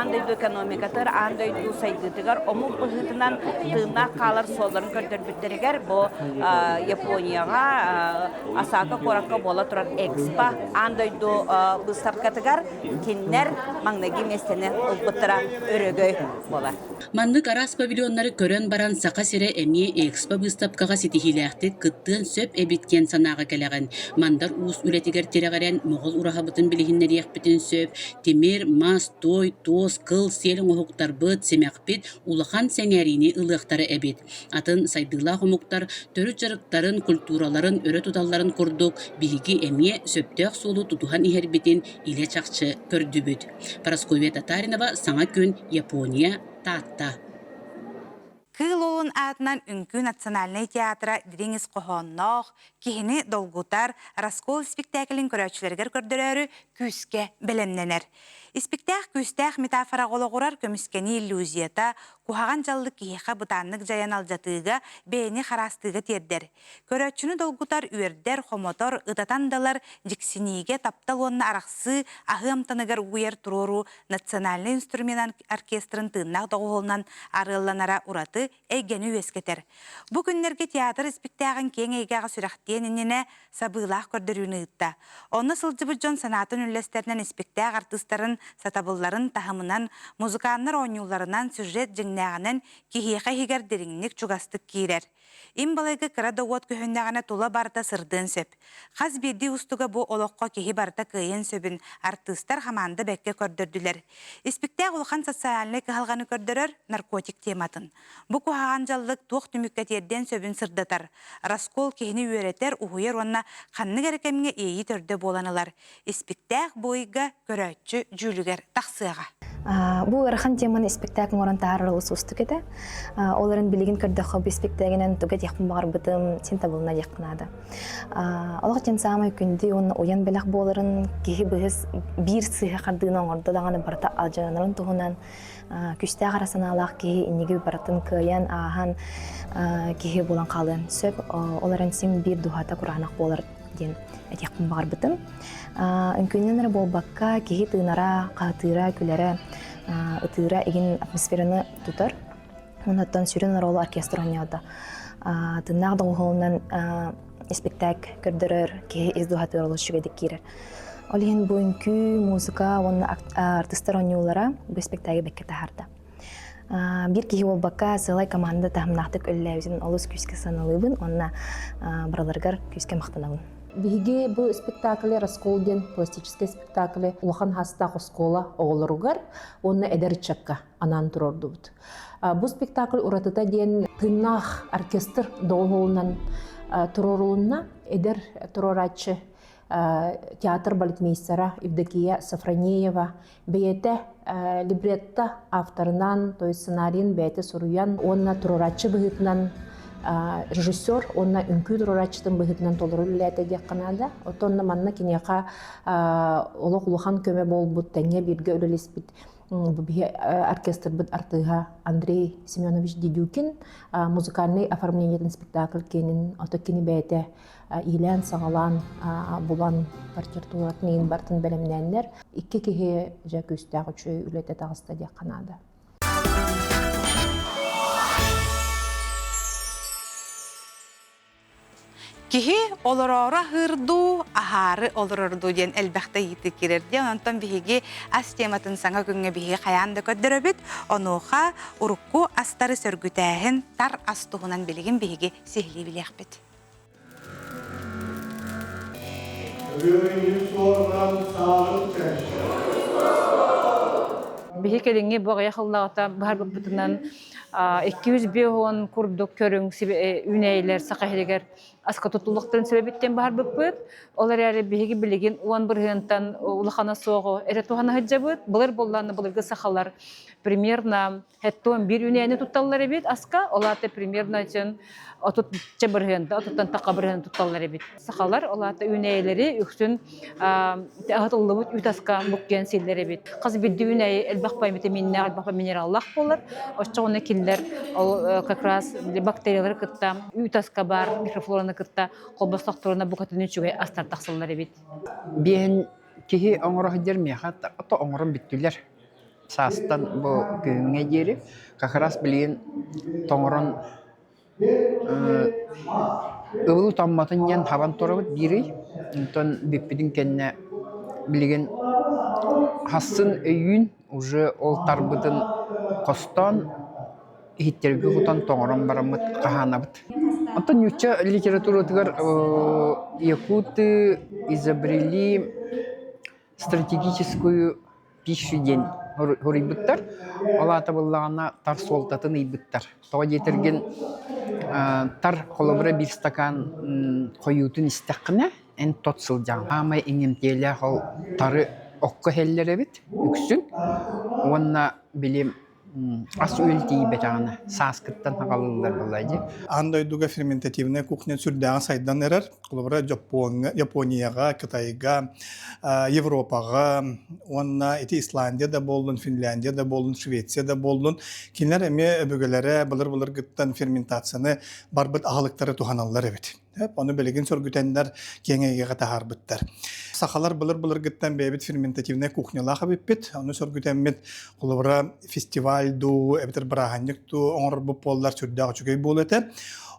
андойду экономикатыр, андойду сайдытыгар омук быхытынан тыына калар солларын көрдөрбүттеригер бу Японияга Осака коракка бола турар экспо андойду выставкатыгар киннер маңнаги местене ылбыттыра өрөгөй болар. Маннык арас павильоннары көрөн баран сака сире эми экспо выставкага ситихилээхти кыттыын сөп эбиткен санаага келеген. Мандар уус үлетигер терегерен моғол урахабытын билихиннериэхпитин сөп, темир, мас, той, тоз, кыл, селин оһуктар быт, семекпит, улахан сеңерини ылыктары эбит. Атын сайдыла хомуктар, төрүт жарыктарын, культураларын, өрө туталларын курдук, биһиги эмие сөптөөх сулу тутухан ихербитин иле чакчы көрдүбүт. Парасковия Татаринова, Саңа күн, Япония, Таатта. Кыл олын атынан Үнкү национальный театра Дириңиз Кохоннох, кихини долгутар раскол спектаклин көрөчүлергер көрдөрөрү күске белемненер. Спектак күстәк метафора гологурар көмүскени иллюзията, кухаган жаллык кихиха бутаннык жаян алжатыга бейни харастыга тердер. Көрөчүнү долгутар үердер, хомотор, ытатандалар жиксиниге тапталуонна араксы ахымтаныгар уер турору национальный инструмент оркестрын тыыннак доголунан арылланара ураты эйгени үескетер. Бу күннерге театр спектагын кең эйгага сүрәхтенинене сабылах көрдөрүүнү ытта. Онны сылжыбы жон санатын үллестеринен спектаг артисттарын сатабылларын тахымынан, музыканнар ойнуларынан сюжет жыңнағанын кихиеқа хигердеріңнік чугастык кирер. Им балайгы кыра доғот көхіннағана тула барта сырдын сөп. Қаз берді устуга бу олоққа кихи барта кыйын сөбін артистар хаманды бәкке көрдірділер. Спектаг улхан социальный кыхалғаны көрдірер наркотик тематын. Бу кухаған жаллык тоқ түміккетерден сөбін сырдатар. Раскол кихini үйретер уғуер онна қанны керекемге ейі төрді боланылар. Спектаг бойга көрөтчү жүлігер тақсыға. Бу ырахан теманы спектакль оран таарылы сустук эте. Оларын билигин көрдө хобби спектакльнен тугат якын багар бытым сентябрына якынады. Алга жан самай күндү он оян белек боларын кихи быз бир сыйга кардыгын оңордо даганы барта алжанарын тугунан күстэ гарасаналак кихи инеги баратын кыян ахан кихи болан калын сөп оларын сим бир духата куранак болар ден якын багар бытым. Үнкүннен болбакка кихи тыынара, каатыра, күләре, ытыра егин атмосфераны тутар. Онаттан сүрен ролы оркестр ойнады. Тыынақ доғылынан спектак көрдірер, кихи издухаты ролы шүгедік керер. Ол ен bu үнкү, музыка, оны артистар ойнулара бұл спектагі бәкке тахарды. Бир кихи болбакка сылай команда тахымнақтық өлләуізін олыс күске саналыбын, онына бараларгар күске мақтанабын. Биһиги бу спектакль расколден пластический спектакль улахан хаста школа оголоругар онна эдерчакка анан турордубут. Бу спектакль уратыта ден тыннах оркестр доголунан турорулунна эдер турорачы театр балетмейстера Евдокия Сафронеева бейте либретто авторынан, то есть сценарийын бейте суруян онна турорачы быгытынан режиссер, онна үнкү турорачтын быгытынан толору ләте дек канада. Отонна манна кинеха олох улахан көмө болбут теңе бирге өлелеспит. Оркестр бит артыга Андрей Семенович Дидюкин музыкальный оформлениятын спектакль кенин отокини бәйте илән сагалан булан партитуратын бартын белемнәннәр. Икки кихи жакүстәг үчү үлете тагыста дек канада. Кихи олорора хырду, ахары олорорду ден элбәхтә йиті керерде. Онтон биһиги ас тематын саңа күнгә биһиги хаянды көддөрөбүт. Онуха урукку астары сөргүтәһин тар астуһунан билигин биһиги сихли биләхбит. Биһи келинги богая хыллаата бар бутунан 200 беон курдук көрүң үнейлер сакахилегер аска тутулуктан себептен бар буппут. Олар әрі биһиги билигин уан бырыгынтан улахана соого эре тухана хаджабыт. Булар болланы буларга сахалар примерно хеттон бир үнейни тутталлар бит аска. Олаты примерно чын отут чабыргында отуттан такабыргын тутталлар бит. Сахалар олаты үнейлери үксүн атыллыбыт үтаска буккен силлер бит. Кыз бидди үней элбакпай витаминне элбакпай минераллах болар. Оччоны киллер ол как раз бактериялар кытта үтаска бар микрофлораны кытта колбастактарына букатын үчүгө астар таксыллар бит. Биен кихи оңорох дермеха ото оңорон биттүлер. Састан бу күнгө жери как раз билген тоңорон ыбылу тамматын ян табан торобут бири онтон биппидин кенне билген хасын өйүн уже ол тарбытын костон ихиттерге хутан тоңорон барамыт каханабыт. Антон юча литературатыгар якуты изобрели стратегическую пищу день хорибыттар. Олата буллагана тар солтатын ийбыттар. Тога жетерген тар холобра бир стакан коютун истакына эн тот сылжаң. Амай иңемтеле хол тары окко хеллере бит үксүн. Онна билем ас өлтий бетаны саскыттан хагалылар булайды. Андай дуга ферментативная кухня сүрдәгән сайдан эрер. Кулыбра Японияга, Кытайга, Европага, онна эти Исландияда болдун, Финляндияда болдун, Швецияда болдун. Кинлер эме бөгөләре булыр гыттан ферментацияны барбыт агылыктары туханаллар бит. Оны белеген сөргүтәннәр кеңейге тахарбыттар. Сахалар булыр гыттан бебит ферментативная кухняларга бит. Оны сөргүтәнмет кулыбра фестиваль ду, эбитер браганник ду оңор бу поллар сүрдәгә чүгәй булыты.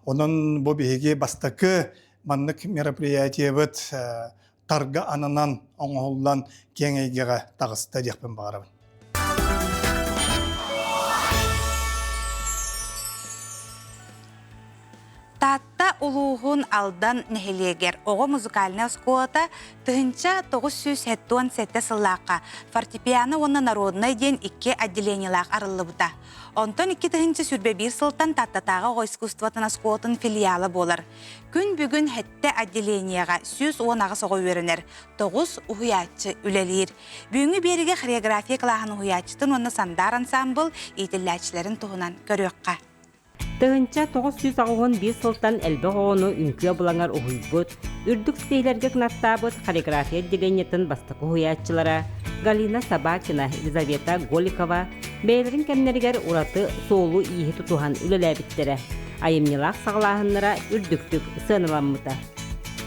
Онын бу биһиге бастакы маннык мероприятие бит тарга ананан оңоллан кеңейге тагыста дияпын багарабын. Татта улуғын алдан нехелегер оғы музыкальная сколата тыгынча 977 сыллаққа фортепиано оны народный ден 2 отделениялақ арылы бұта. Онтон 2 тыгынча сүрбе 1 сылтан таттатаға о искусствотына сколатын филиалы болар. Күн бүгін хетте отделенияға 110 ағыс оғы өрінер, 9 ұхуятчы үлелер. Бүгінгі беріге хореография қылағын ұхуятчытын оны сандар ансамбл етілләчілерін тұғынан көріққа. Тыгынча 901 сылтан әлбі ғоғыны үнкіе бұлаңар ұхуйбыт, үрдік стейлерге қынаттабыт хореография деленетін бастықы ұхуятчылара Галина Собакина, Елизавета Голикова, бәйлерін кәмнергер ураты соолу иехі тұтуған үлеләбіттері, айымнелақ сағылағынлара үрдіктік сыныламмыта.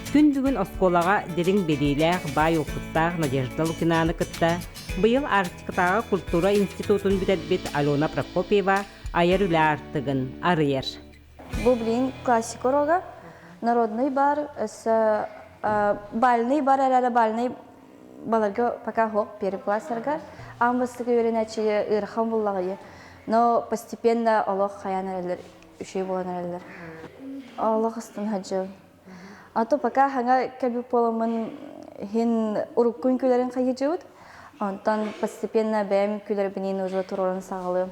Күн бүгін осколаға дерің берейләқ бай оқыттақ Надежда Лукинаны кытта, бұйыл Арктикатаға культура институтын бітәдбет Алена Прокопьева айыр үлі артығын арыер. Бұл білейін классик орога, народный бар, бальный бар, әрәрі бальный баларға пока хоқ, первый классарға. Амбастығы өренәчіге ұрхан боллағыйы. Но постепенно олық қаян әрелер, үшей болан әрелер. Олық ұстын хаджы. Ато пока хаңа кәлбі поламын хен ұрықкүн күлерін қайы жауд. Онтан постепенно бәйім күлер бінейін ұжы тұрорын сағалы.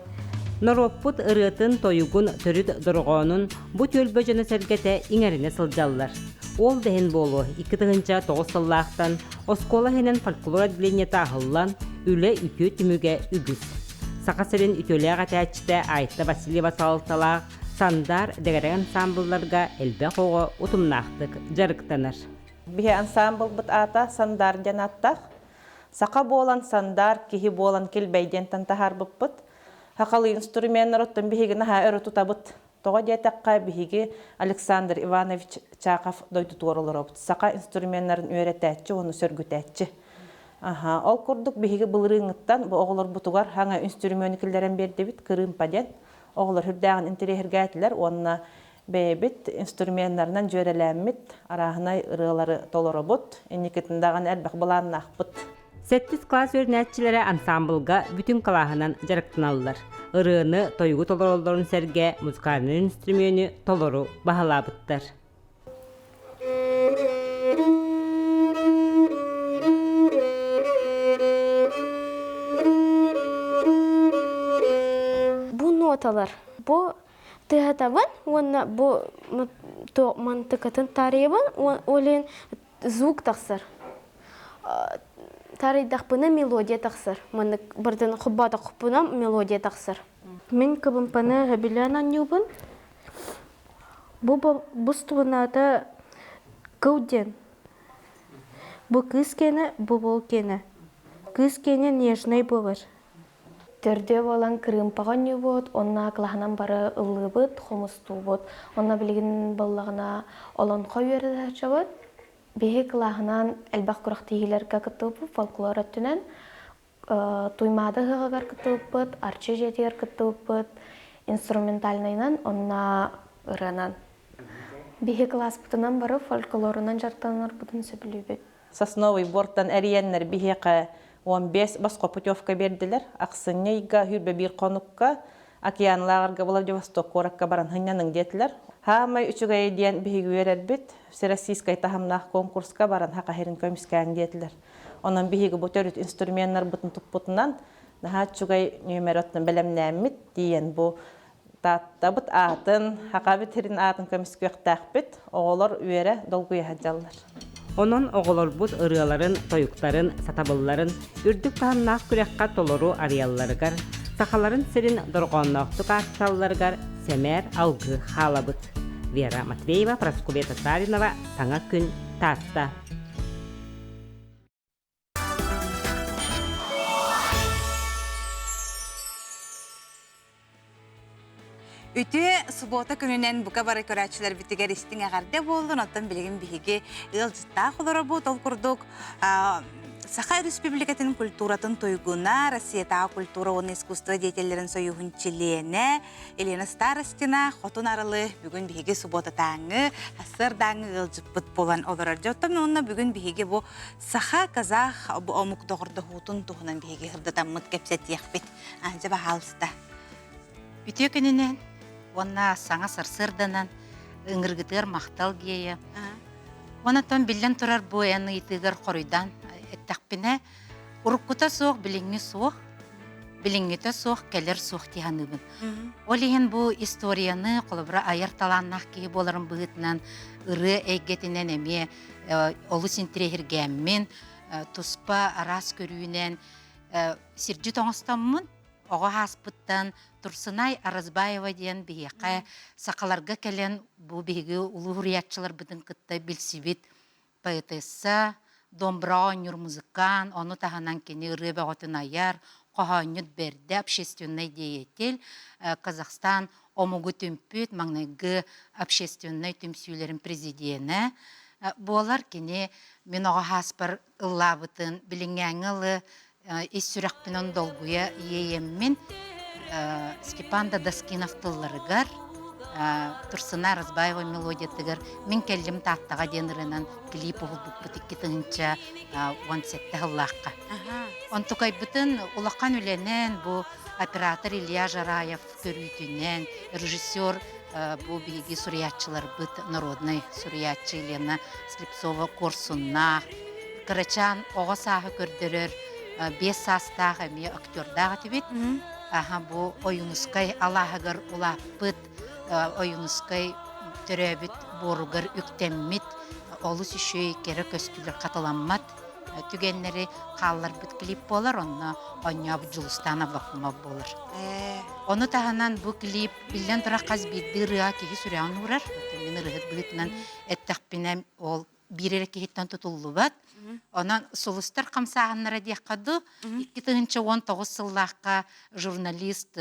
Нороппут ырытын тойугун төрүт доргонун бу төлбө жана сергете иңерине сылжаллар. Ол дehen болу 2-9 сыллаақтан оскола хенен фольклор отделениета ахыллан үле үтө түмүгө үгүс. Сакасырын үтөлөөгө тәчте Айта Васильева салталаак сандар дегерен ансамбльларга элбе кого утумнактык жарыктанар. Бихе ансамбл бут ата сандар жанаттак. Сака болан сандар кихи болан келбейден тантахар буппут. Хақалы инструменттер оттан бихигина ха өрө тутабыт. Тога жетекка бихиги Александр Иванович Чаков дойду туоролоробут. Сака инструменттарын үйрөтәччи, оны сөргүтәччи. Ол курдук бихиги былырыңыттан бу оголор бутугар хаңа инструмент килдерен берди бит Крым паден. Оголор хүрдәгән интерьергәтләр, онна бәйбит инструментларынан жөреләммит, арахынай ырылары толоробут, инникетіндаған әлбәқ бұланын ақпыт. 8 класс өрнәтчілері ансамблға бүтін қалағынан жарықтыналылар. Ырыны тойгу толоролдарын сәрге музыкальный инструмені толору бағалабыттар. Бұл ноталар, бұл тыгатабын, оны бұл мантыкатын таребін, олен звук тақсыр. Тарайдақпыны мелодия тақсыр. Маны бірден құббата құппына мелодия тақсыр. Мен көбімпаны ғабилян анюбын. Бұл стуынаты көуден. Бұл кыз кені, бұл бол кені. Кыз кені нежнай болыр. Төрде болан кырымпаған юбот, онна қылағынан бары ылыбыт, хомысту бот. Онна білген болағына олон қой өрді жабыт. Беге қылағынан әлбақ құрақ тегелерге күттіп, фолклор өттінен, туймады ғығығар күттіп, арчы жетігер күттіп, инструментальнайынан, онна ұрынан. Беге қылас бұтынан бары фолклорынан жартанар бұтын сөбілі бет. Сосновый борттан әриеннер бігеқі 15 басқа путевка берділер. Ақсыннайға хүрбе бір қоныққа, океанлағырға Владивосток қораққа баран хыннанын детілер. Хамай үчіғай дейін бігігі өрер бет, Всероссийскай тахамнақ конкурсқа баран хақа херін көміскән детілер. Онан бігігі бұтөріт инструменттер бұтын тұппұтынан, наға үчіғай нөмеротын білімнәммет дейін бұл таттабыт атын, хақа бітірін атын көміскөқтәқ бет, оғылар өре долгуя хаджалар. Onun oğulur bud ırıaların, toyuktарын, satabılların, ürdük tahannak kürekka toluru ariyallarıgar, sakaların serin dorğonnoqtuk artallarıgar, semer algı halabıt. Vera Matveyeva, Praskoveta Tarinova, Sana Gün, Tatta. Үті суббота күнінен бұқа бары көрәтшілер бітігер істің ағарда болдың, оттан білген бігі ұлжытта құлары бұд, ол күрдік Саха Республикатын культуратын тойгуна, Россиятағы культура оны искусство деятелерін союғын чилене, Елена Старостина, Хотун арылы бүгін бігі суббота таңы, асыр даңы ұлжып бұд болан олар жоттан, онына бүгін бігі бұл Саха Казах омық доғырды хутын тұғынан бігі ғырдатан мұт кепсет еқпет, анжа бағалысты. Үтө күнінен, онна саңа сырсырданан, ыңыргытыр мақтал гейі. Онатон білен тұрар бойаны итігір қорыйдан, Эттақпіне ұрыққыта соқ, біліңі соқ, біліңіті соқ, кәлер соқ тиғаныбын. Ол еген бұл историяны қолыбыра айыр таланнақ кейі боларын бұғытынан, ұры әйгетінен әме, олы синтірегіргәммен, тұспа арас көрүйінен, сирджі тоңыстамын, оға хаспыттан, Турсынай Аразбаева дейін бейеқай, сақаларға кәлен бұл бейгі ұлы ғұриятшылар бұдың күтті білсібет, поэтесса, домбраонюр музыкан, оны тағанан кені рыбы ғотын аяр, қоғанют берді, общественный деятель, Казахстан омугу түмпіт, маңнайғы общественный түмсүйлерін президиені. Болар кені мен оға хаспар ұллабытын, біліңәңілі, ес сүрәқпінен долгуя ейеммен Степан Дадаскинов тылларыгар, Турсына Разбаева мелодия тыгар, мен келдім таттаға денірінен клип оғыл бұқпыт екі тыңынша 17 ғыллаққа. Он тұқай бұтын ұлаққан өленен бұл оператор Илья Жараев көрүйтінен, режиссер бұл бейгі суриятчылар бұт, народный суриятчы Елена Слепцова Корсунна, Карачан оға сағы көрдірір, 5 састағы әме актердағы тібет, бұл ойынысқай Аллахығыр ұлаппыт, ойынысқай түрәбіт боругар үктеммит, олыс үшөй кері көстілер қаталаммат, түгенлері қалылар бұт клип болар, онына оңя бұт жылыстана бақылма болар. Оны тағанан бұл клип білден тұрақ қаз бейді рыға кеге сүрян ұрар, мен рығыт бұғытынан әттәқпінен ол бірері кехеттен тұтылы бат, онан солыстар қамсағынлары дейққады, 2019 сыллаққа журналист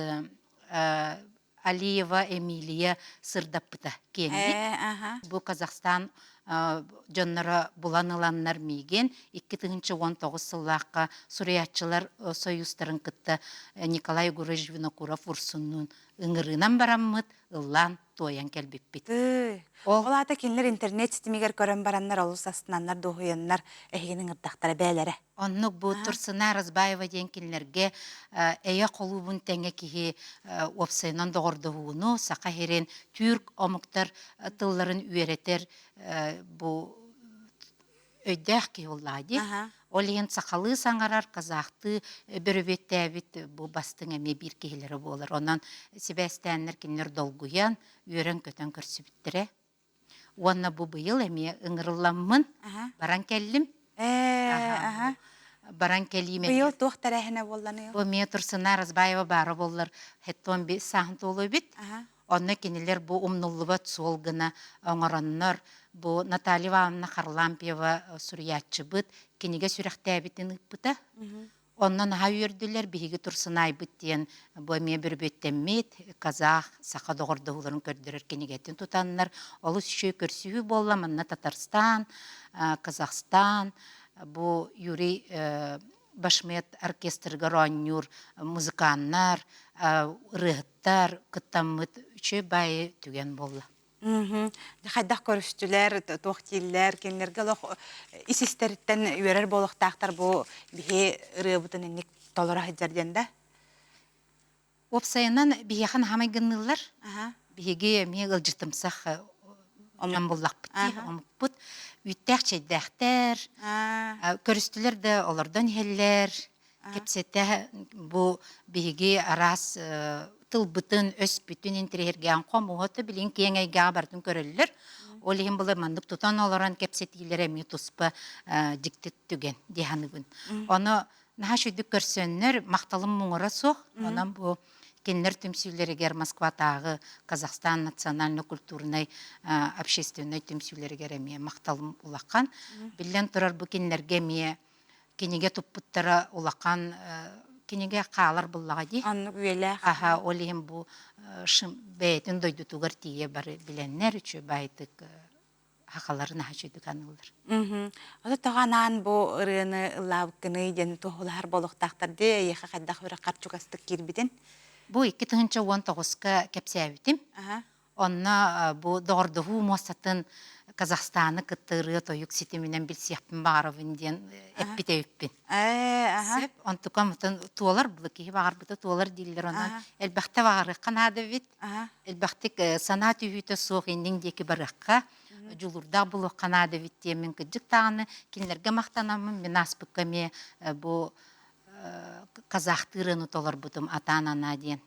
Алиева Эмилия Сырдаппыта келді. Бұл Казахстан жоннары бұланыланнар мейген 2019 сыллаққа суриятчылар союздарын кітті Николай Гурыш Винокуров Урсунның ыңырынан бараммыд, ыллан тоян келбиппит. Олата кинлер интернет системигер көрөн бараннар олус астынаннар дохуяннар эхигенин ырдактара бээлери. Оннук бу Турсына Разбаева ден кинлерге эйе колубун теңе кихи опсайнан догордугуну сака херен түрк омуктар тылларын үйретер бу өйдәх ки уллади. Олен сакалы саңарар казахты бөрөбеттәбит бу бастың эме бир кихилери болар. Онан себестәннер кинлер долгуян үйрен көтөн көрсүбүттүре. Онна бу быйыл эме ыңырылламмын баран келдим. Баран келиме. Быйыл тохтар эхне болланы. Бу ме Турсына Разбаева бары боллар. Хеттон би сахын толу бит. Онна кинилер бу умнуллубат сол гына оңороннор. Бу Наталья Ивановна Харлампьева сурьятчы быт. Киниге сүрәхтәбитин ыкпыта. Оннан ха үйөрдүлер биһиги Турсынай быт диен бу ме бир бөттеммет казах сака догордууларын көрдүрөр кинигетин тутаннар. Олус шүй көрсүбү болламынна Татарстан, Казахстан, бу юри башмет оркестрга роннюр музыканнар, рыгыттар, кыттаммыт үчө бай түген болла. Хайдах көрүстүлер, тохтиллер, кенлерге лох исистериттен үйөрөр болохтактар бу бихи рыбытын инник толора хаджарденда. Опсайынан бихихан хамай гыннылар. Бихиге ме ылжытымсах омбуллак бити, омпут. Үттәк чейдәхтер, көрүстүлер де олардан хеллер, кепсетте бу бихиге арас тыл бүтін өс бүтін интерерген қомуғыты білін кеңейге бардын көрілілер. Олеген бұлы мандып тұтан оларан кепсетилер әме тұспы жіктет түген деханығын. Оны наға шүйдік көрсөннер мақталым мұңыра соқ. Онан бұл кенлер түмсүйлерігер Москватағы Казахстан национально-культурный общественный түмсүйлерігер әме мақталым ұлаққан. Білден тұрар бұл кенлерге ме кенеге тұппыттары ұлаққан кинеге қалар буллага ди. Анны үеле. Олем бу шым бейтин дойду тугар тие бары биленнер үчү байтык хакаларын хачыдык анылар. Ада таганан бу ырыны лавкыны ден тохулар болохтактар де яха каддах бир карчугастык кирбитин. Бу 2019-ка кепсәбитим. Онна бу дордугу мосатын Казахстаны кыттыры тоюк ситиминен билсияппин бағарывын ден эппитеюппин. Сеп, онтукам туолар бұлыки, бағарбыты туолар дейлер онан. Элбақты бағары қанады бит. Элбақтик санат үйіті соқ енден декі барыққа. Жулурда бұлы қанады бит демен күджік тағаны. Кенлерге мақтанамын, мен аспықкаме бұл қазақтырыны толар бұтым ата-анана ден.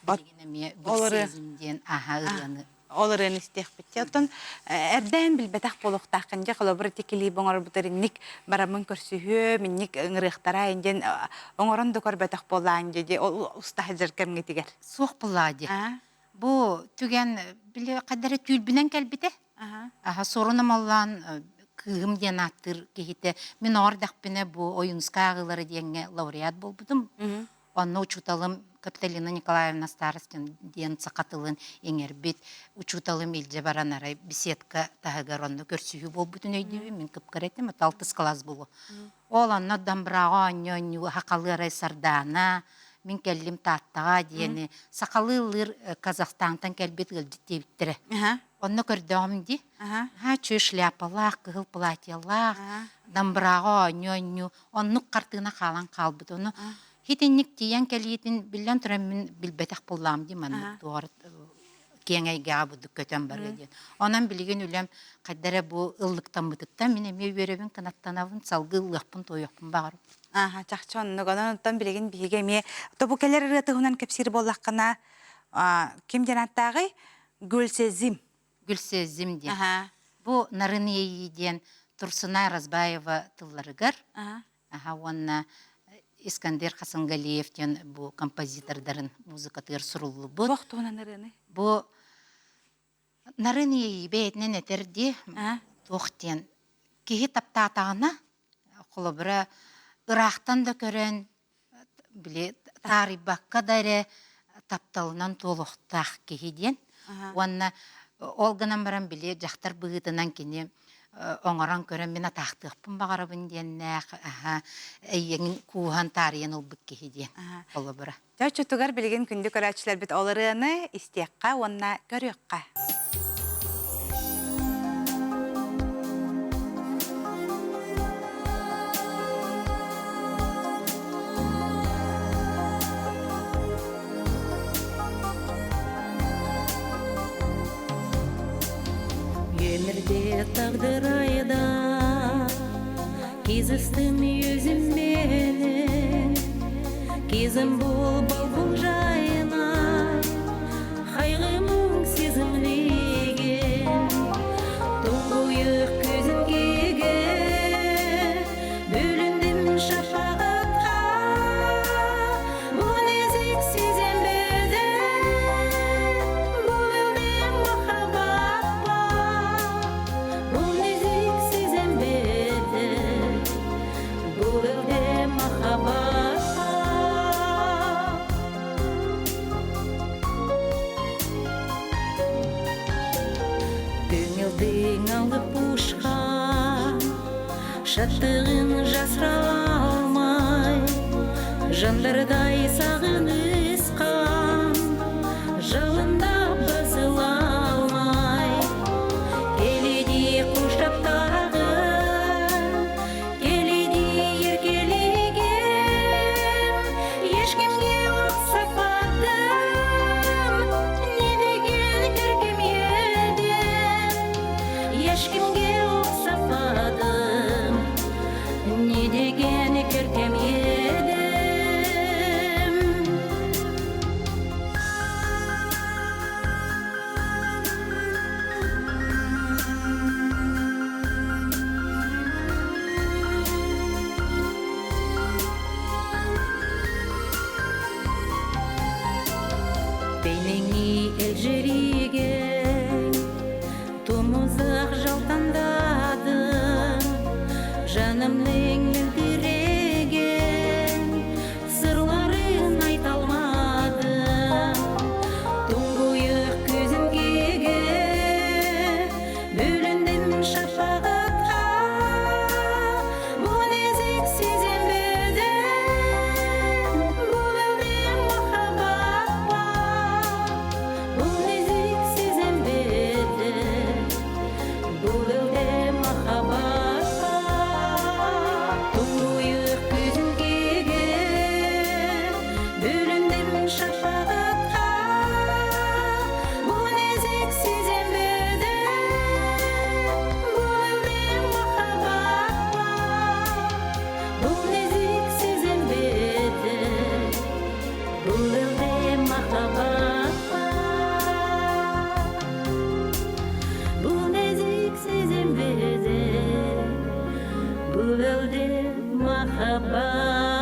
Білгенеме бүксезінден ырыны. Оларын истех битти. Отон эрден билбетах болохтакынжа колобыр тикили боңор бутеринник барамын көрсүһө, минник ыңырыктара инден оңорон да көрбетах болан же уста хажыркем гетигер. Сух булади. Бу түген биле кадары түлбүнен келбите. Сорунум аллан кыгым ден аттыр кехите. Мен ордакпине бу оюнска агылары деңге лауреат болбудум. Онны учуталым Капиталина Николаевна Старостин ден сақатылын еңербет. Учуталым елже баранарай беседка тағығар онны көрсүйі бол бүтін өйдеуі. Мен кіп көретім, алтыс класс болу. Ол онны дамбыраға онны хақалы арай сардана. Мен келдім таттаға дені. Сақалы ұлыр Казахстантан кәлбет ғылжетте біттірі. Онны көрдіғым де. Чөй шляпалақ, қығыл платиялақ. Дамбыраға онны қартығына қалан қалбыд. Оны хитинник тиян кәлиетін білден тұрам мен білбетақ болам деймін. Кеңей ғабыды көтен бар еден. Онан білген үлем қайдары бұл ұллықтан бұдықта мен әме өребін қанаттанавын салғы ұлықпын тойықпын бағарым. Чақчы онны ғадан білген біге ме. Бұ кәлер ұраты ғынан кәпсері болаққына кем денаттағы Гүлсезім. Гүлсезім ден. Бұл нарын ейден Турсынай Разбаева тылларығар. Онна Искандер Хасангалиевтен бу композитордарын музыкатыр сурулу бу. Вақтуна нарыны? Бу нарыны бейтнен этерди тоқтен. Кихи таптатағына қолыбыра ырақтан да көрен тарибаққа дәрі тапталынан толықтақ кихиден. Онна олғынан баран біле жақтар бұғытынан кені оңоран көрөн мен атактыкпын багарабын диеннәк, эйең куухан тарыйын улбык кихи диен. Олобура. Жачутугар билген күндү көрәчләр бит оларыны истиякка, онна көрөккә. Өмірде тағдыр айда кезістім өзімменен, кезім бол бұл жайына қайғымың сезімлеген, тұңғиық көзімгеге бөліндім шапағатқа, бұл нәзік сезім беді, бұл өлде махаббат ба, бұл нәзік сезім беді, бұл өлде махаббат ба. Көңілдің алып ұшқан, шаттығын жасыра алмай, жандардай сағынысқан, жалында басыла алмай, келеде қоштап тағы, келеде еркелеген, ешкімге ұқсападым, не деген көркем едім, ешкімге ұқсападым, не деген көркем едім. Бейнеңі әлжіреге томызық жалтандады, жанымның мөлдіреген сырларын айта алмадым, тұңғиық көзімгеге бөліндім шапағатқа, бұл нәзік сезім беді, бұл өлде махаббат ба, бұл нәзік сезім беді, бұл өлде махаббат ба. Тұңғиық көзімгеге бөліндім шапағатқа, бұл нәзік сезім беді, бұл өлде махаббат ба, бұл нәзік сезім беді, бұл өлде махаббат ба, бұл нәзік сезім беді, бұл өлде махаббат.